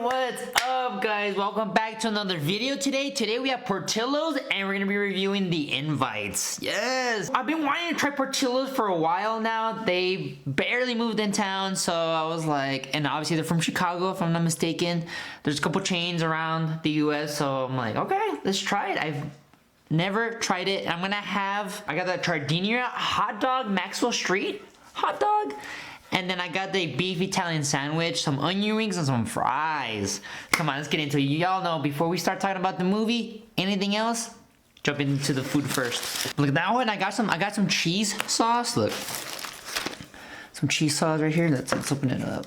What's up, guys? Welcome back to another video today we have Portillo's and we're gonna be reviewing the invites. Yes, I've been wanting to try Portillo's for a while now. They barely moved in town, so I was like, and obviously they're from Chicago if I'm not mistaken. There's a couple chains around the US, so I'm like, okay, let's try it. I've never tried it. I got the Tardiniera hot dog, Maxwell Street hot dog. And then I got the beef Italian sandwich, some onion rings, and some fries. Come on, let's get into it. Y'all know, before we start talking about the movie, anything else, jump into the food first. Look at that one. I got some cheese sauce. Look, some cheese sauce right here. Let's open it up.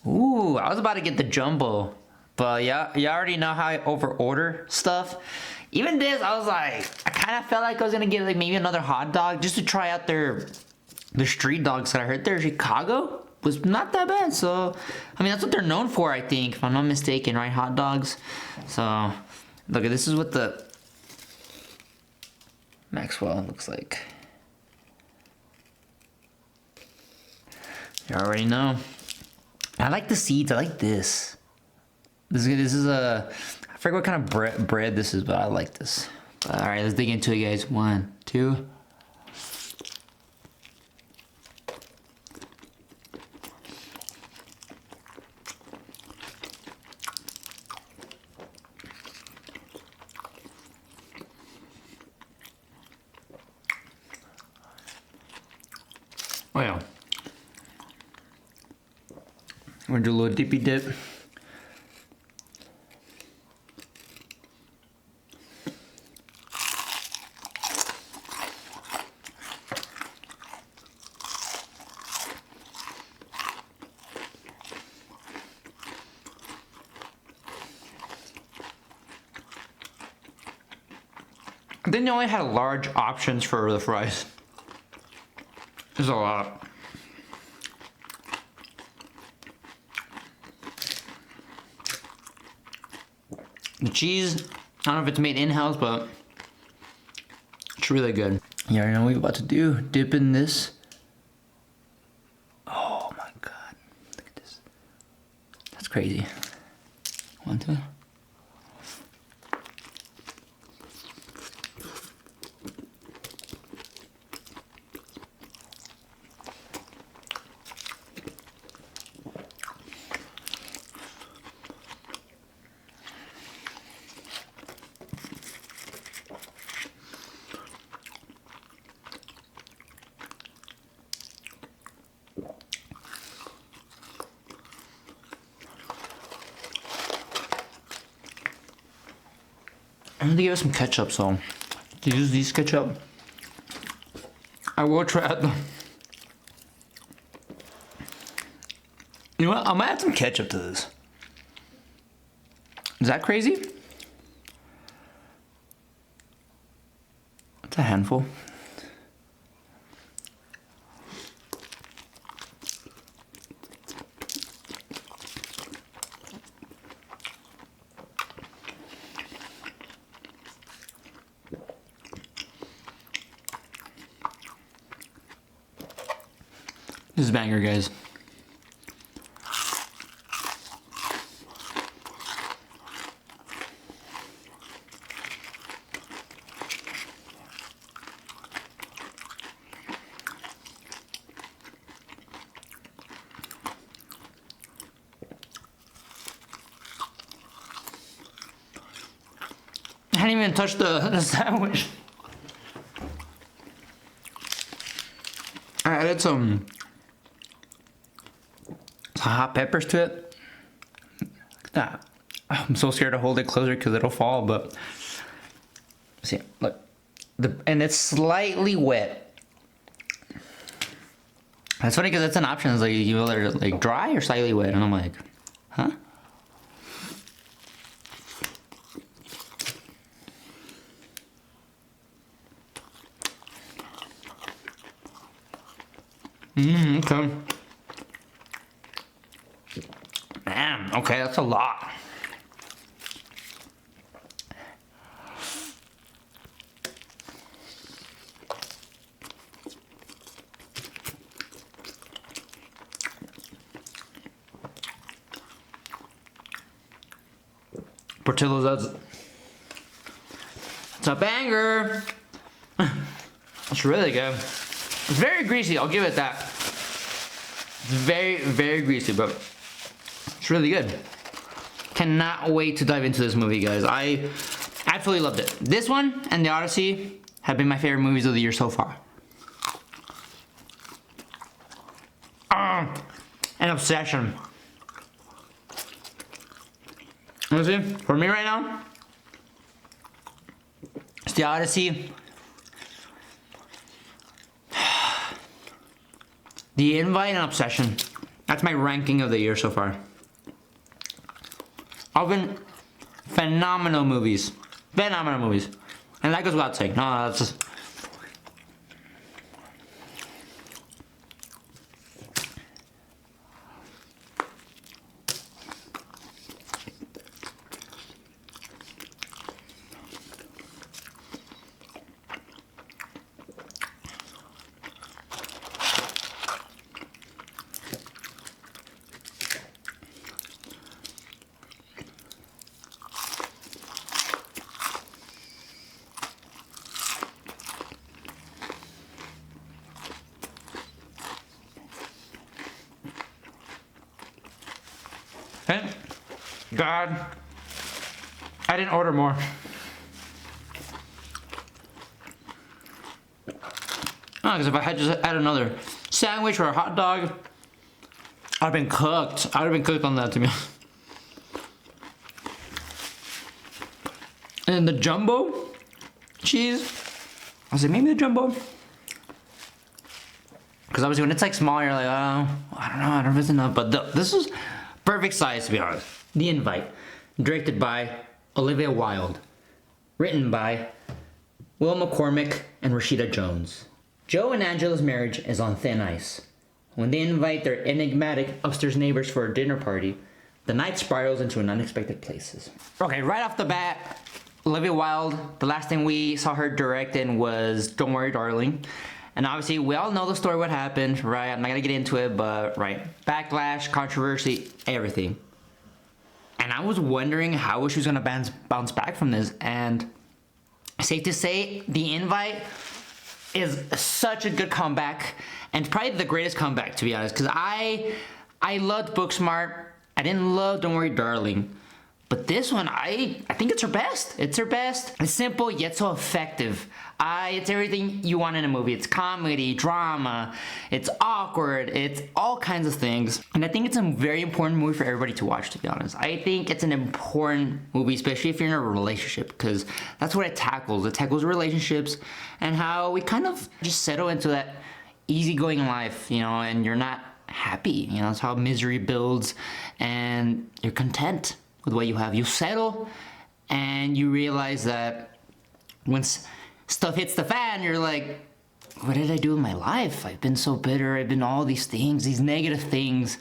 Ooh, I was about to get the jumbo, but yeah, you already know how I over-order stuff. Even this, I was like, I kind of felt like I was gonna get like maybe another hot dog just to try out their street dogs that I heard there in Chicago was not that bad. So, I mean, that's what they're known for, I think, if I'm not mistaken, right? Hot dogs. So, look, this is what the Maxwell looks like. You already know. I like the seeds. I like this. This is a, I forget what kind of bread this is, but I like this. All right, let's dig into it, guys. 1, 2. Oh yeah. We're gonna do a little dippy dip. Then they only had large options for the fries. There's a lot. The cheese, I don't know if it's made in-house, but it's really good. You already know what we're about to do. Dip in this. Oh my God. Look at this. That's crazy. 1, 2. I'm gonna give it some ketchup, so to use these ketchup, I will try out the. You know what? I might add some ketchup to this. Is that crazy? It's a handful. This is banger, guys. I didn't even touch the sandwich. I added some hot peppers to it. Look at that. I'm so scared to hold it closer because it'll fall, but see, look, and it's slightly wet. That's funny because that's an option. It's like you either like dry or slightly wet, and I'm like, huh? Okay. Damn, okay, that's a lot. Portillo's, it's a banger. It's really good. It's very greasy, I'll give it that. It's very, very greasy, but it's really good. Cannot wait to dive into this movie, guys. I absolutely loved it. This one and The Odyssey have been my favorite movies of the year so far. An obsession. Honestly, for me right now, it's The Odyssey, The Invite, and Obsession. That's my ranking of the year so far. All been phenomenal movies. Phenomenal movies. And that goes without saying. No, that's just... Thank God I didn't order more. Because if I had just had another sandwich or a hot dog, I'd have been cooked. I'd have been cooked on that, to be honest. And the jumbo cheese, I was like, maybe the jumbo. Because obviously when it's like small, you're like, oh, I don't know, I don't really know. But this is perfect size, to be honest. The Invite, directed by Olivia Wilde, written by Will McCormick and Rashida Jones. Joe and Angela's marriage is on thin ice. When they invite their enigmatic upstairs neighbors for a dinner party, the night spirals into unexpected places. Okay, right off the bat, Olivia Wilde, the last thing we saw her direct in was Don't Worry Darling. And obviously, we all know the story, what happened, right? I'm not gonna get into it, but right. Backlash, controversy, everything. And I was wondering how she was gonna bounce back from this. And safe to say, The Invite is such a good comeback. And probably the greatest comeback, to be honest. Because I loved Booksmart. I didn't love Don't Worry Darling. But this one, I think it's her best. It's her best. It's simple, yet so effective. It's everything you want in a movie. It's comedy, drama, it's awkward, it's all kinds of things. And I think it's a very important movie for everybody to watch, to be honest. I think it's an important movie, especially if you're in a relationship, because that's what it tackles. It tackles relationships and how we kind of just settle into that easygoing life, you know, and you're not happy. You know, it's how misery builds and you're content with what you have. You settle and you realize that once stuff hits the fan, you're like, what did I do with my life? I've been so bitter. I've been all these things, these negative things.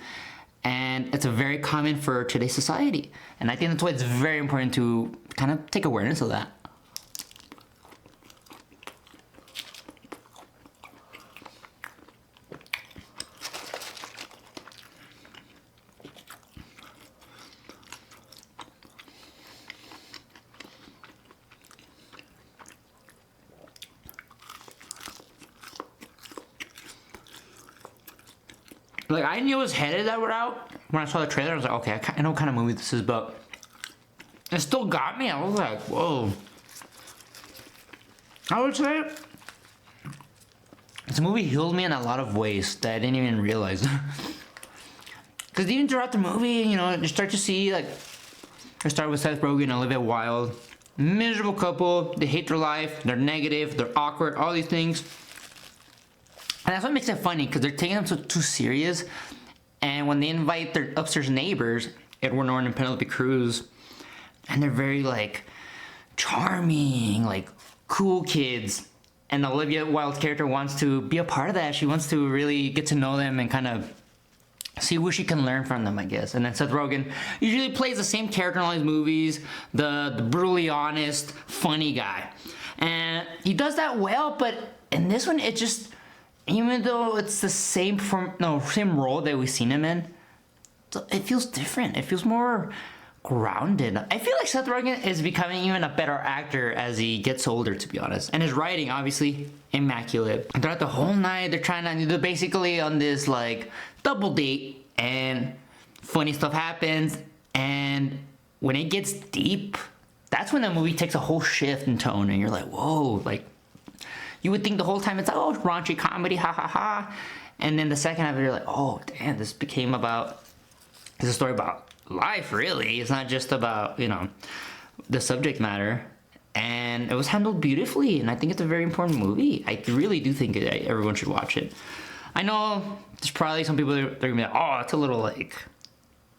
And it's a very common for today's society. And I think that's why it's very important to kind of take awareness of that. Like, I knew it was headed that route. When I saw the trailer, I was like, okay, I know what kind of movie this is, but it still got me. I was like, whoa. I would say this movie healed me in a lot of ways that I didn't even realize. Because even throughout the movie, you know, you start to see, like, I start with Seth Rogen and Olivia Wilde. Miserable couple. They hate their life. They're negative. They're awkward. All these things. And that's what makes it funny, because they're taking them so too serious. And when they invite their upstairs neighbors, Edward Norton and Penelope Cruz, and they're very, like, charming, like, cool kids. And Olivia Wilde's character wants to be a part of that. She wants to really get to know them and kind of see what she can learn from them, I guess. And then Seth Rogen usually plays the same character in all these movies, the brutally honest, funny guy. And he does that well, but in this one, it just... even though it's the same role that we've seen him in, it feels different. It feels more grounded. I feel like Seth Rogen is becoming even a better actor as he gets older, to be honest. And his writing, obviously, immaculate. Throughout the whole night, they're basically on this like double date, and funny stuff happens. And when it gets deep, that's when the movie takes a whole shift in tone, and you're like, whoa, like you would think the whole time it's like, oh, raunchy comedy, ha ha ha. And then the second half, you're like, oh, damn, it's a story about life, really. It's not just about, you know, the subject matter. And it was handled beautifully, and I think it's a very important movie. I really do think everyone should watch it. I know there's probably some people that are gonna be like, oh, it's a little like,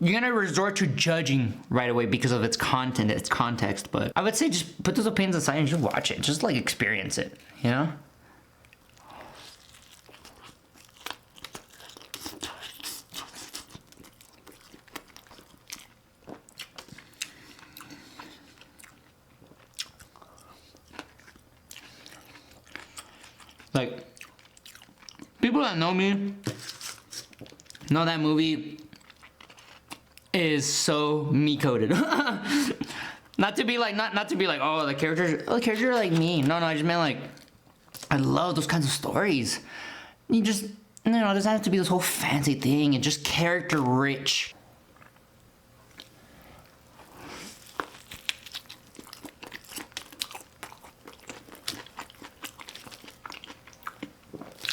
you're gonna resort to judging right away because of its content, its context, but I would say just put those opinions aside and just watch it. Just like experience it, you know? Like, people that know me know that movie is so me coded. not to be like, oh, the characters are like me. No, I just meant like, I love those kinds of stories. You just, you know, it doesn't have to be this whole fancy thing, and just character rich.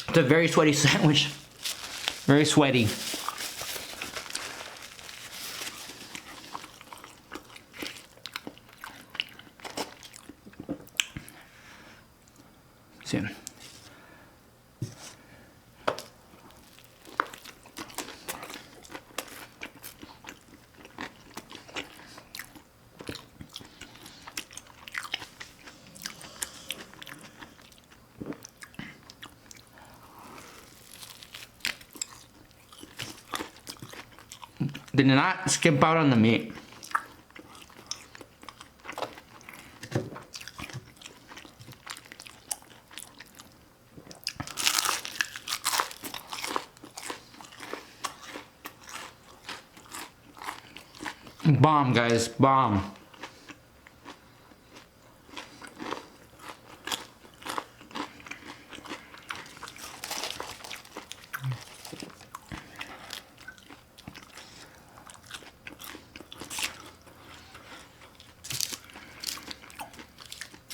It's a very sweaty sandwich. Very sweaty. See. Did not skimp out on the meat. Bomb, guys, bomb.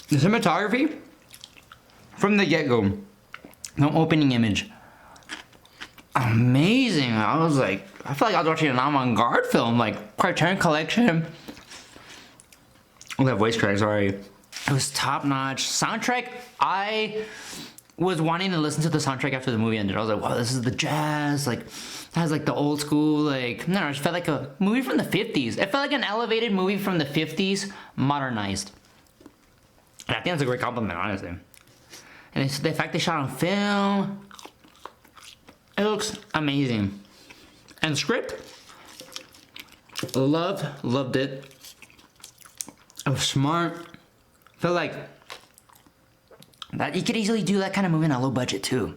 The cinematography, from the get-go, no opening image, amazing. I was like, I feel like I was watching an avant-garde film, like Criterion Collection. Oh, that voice crack, sorry. It was top-notch. Soundtrack, I was wanting to listen to the soundtrack after the movie ended. I was like, wow, this is the jazz, like, it has like the old school, like, no, it just felt like a movie from the 50s. It felt like an elevated movie from the 50s, modernized. And I think that's a great compliment, honestly. And it's the fact they shot on film, it looks amazing. And the script, loved it. It was smart. Felt like that you could easily do that kind of movie on a low budget too.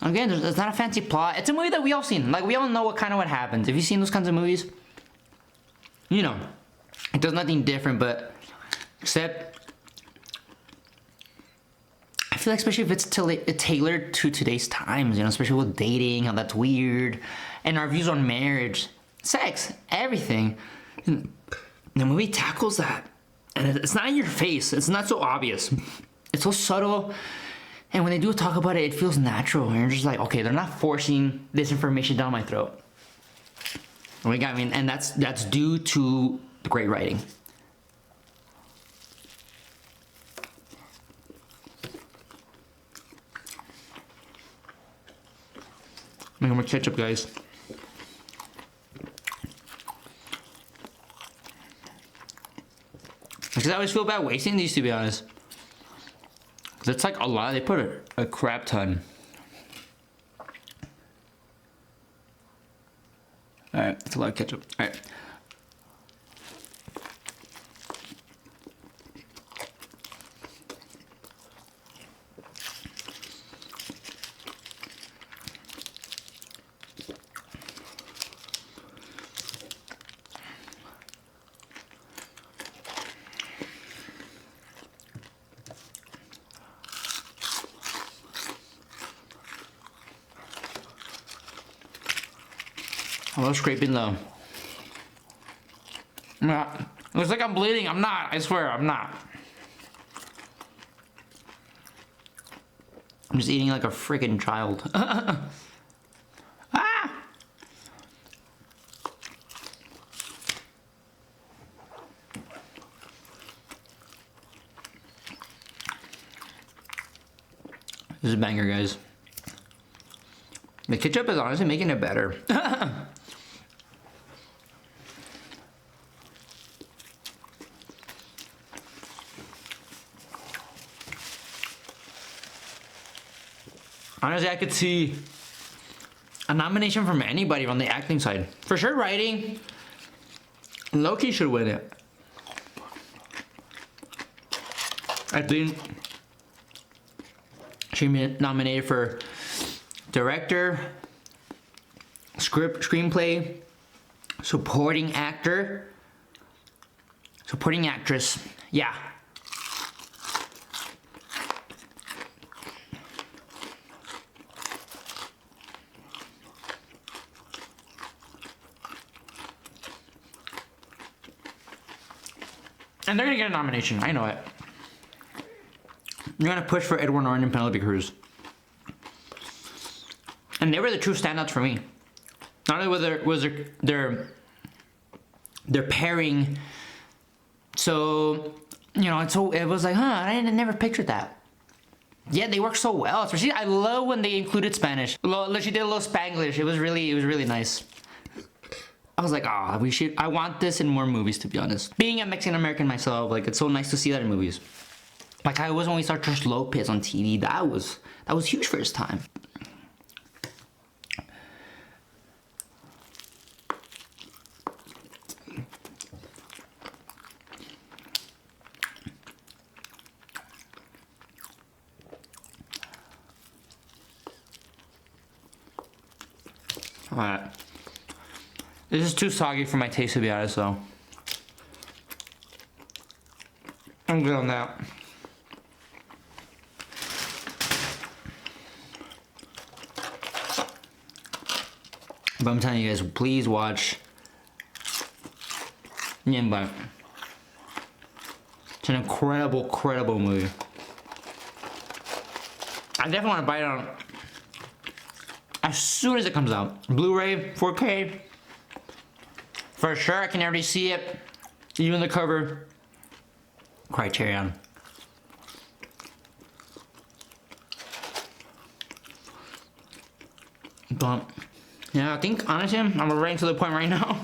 Again, there's not a fancy plot. It's a movie that we all seen. Like, we all know what happens. Have you seen those kinds of movies? You know, it does nothing different, but except I feel like, especially if it's tailored to today's times, you know, especially with dating, how that's weird, and our views on marriage, sex, everything. And the movie tackles that, and it's not in your face. It's not so obvious. It's so subtle, and when they do talk about it, it feels natural. And you're just like, okay, they're not forcing this information down my throat. I mean, and that's due to the great writing. Make more ketchup, guys. Because I always feel bad wasting these, to be honest. Because it's like a lot. They put a crap ton. Alright, it's a lot of ketchup. Alright. I love scraping though. Yeah. Looks like I'm bleeding. I'm not. I swear, I'm not. I'm just eating like a freaking child. Ah! This is a banger, guys. The ketchup is honestly making it better. Honestly, I could see a nomination from anybody on the acting side. For sure, writing. Loki should win it. I think she'd be nominated for director, screenplay, supporting actor, supporting actress. Yeah. And they're gonna get a nomination, I know it. You're gonna push for Edward Norton and Penelope Cruz. And they were the true standouts for me. Not only was their pairing, so, you know, it was like, huh, I never pictured that. Yeah, they work so well. Especially, I love when they included Spanish. She did a little Spanglish. It was really nice. I was like, ah, I want this in more movies, to be honest. Being a Mexican American myself, like, it's so nice to see that in movies. Like I was when we saw George Lopez on TV. That was huge for his time. Alright. This is too soggy for my taste, to be honest, though. I'm good on that. But I'm telling you guys, please watch The Invite. It's an incredible movie. I definitely want to buy it on as soon as it comes out. Blu-ray, 4K. For sure, I can already see it. Even the cover. Criterion. But yeah, I think honestly, I'm right to the point right now.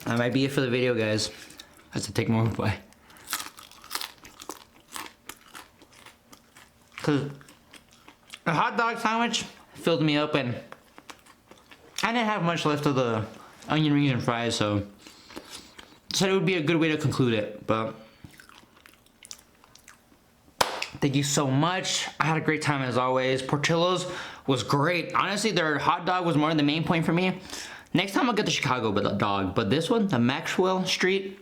That might be it for the video, guys. I have to take more bite. Cause the hot dog sandwich filled me up, and I didn't have much left of the onion rings and fries, so said it would be a good way to conclude it. But thank you so much. I had a great time as always. Portillo's was great. Honestly, their hot dog was more of the main point for me. Next time I'll get the Chicago dog, but this one, the Maxwell Street,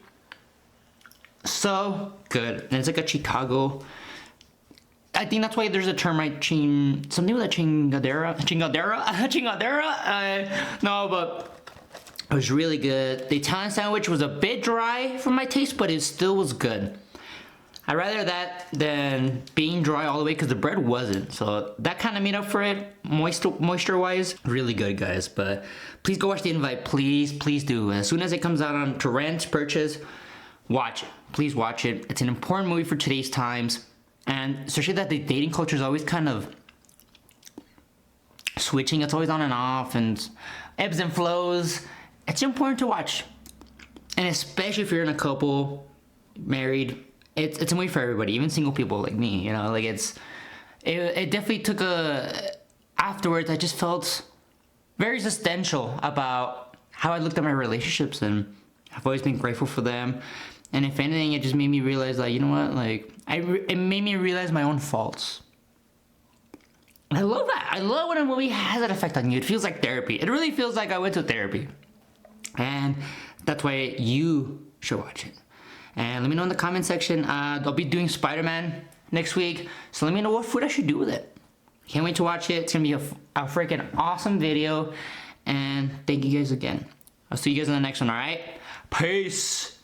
so good. And it's like a Chicago. I think that's why there's a term, right? Something with a chingadera. No, but it was really good. The Italian sandwich was a bit dry for my taste, but it still was good. I'd rather that than being dry all the way because the bread wasn't. So that kind of made up for it, moisture-wise. Really good, guys. But please go watch The Invite. Please do. As soon as it comes out on to rent, purchase, watch it. Please watch it. It's an important movie for today's times. And especially that the dating culture is always kind of switching. It's always on and off and ebbs and flows. It's important to watch. And especially if you're in a couple, married, it's a movie for everybody, even single people like me, you know, like it definitely took afterwards I just felt very existential about how I looked at my relationships, and I've always been grateful for them. And if anything, it just made me realize that, you know what, like, it made me realize my own faults. And I love that. I love when a movie has that effect on you. It feels like therapy. It really feels like I went to therapy. And that's why you should watch it. And let me know in the comment section. I'll be doing Spider-Man next week. So let me know what food I should do with it. Can't wait to watch it. It's gonna be a freaking awesome video. And thank you guys again. I'll see you guys in the next one, alright? Peace!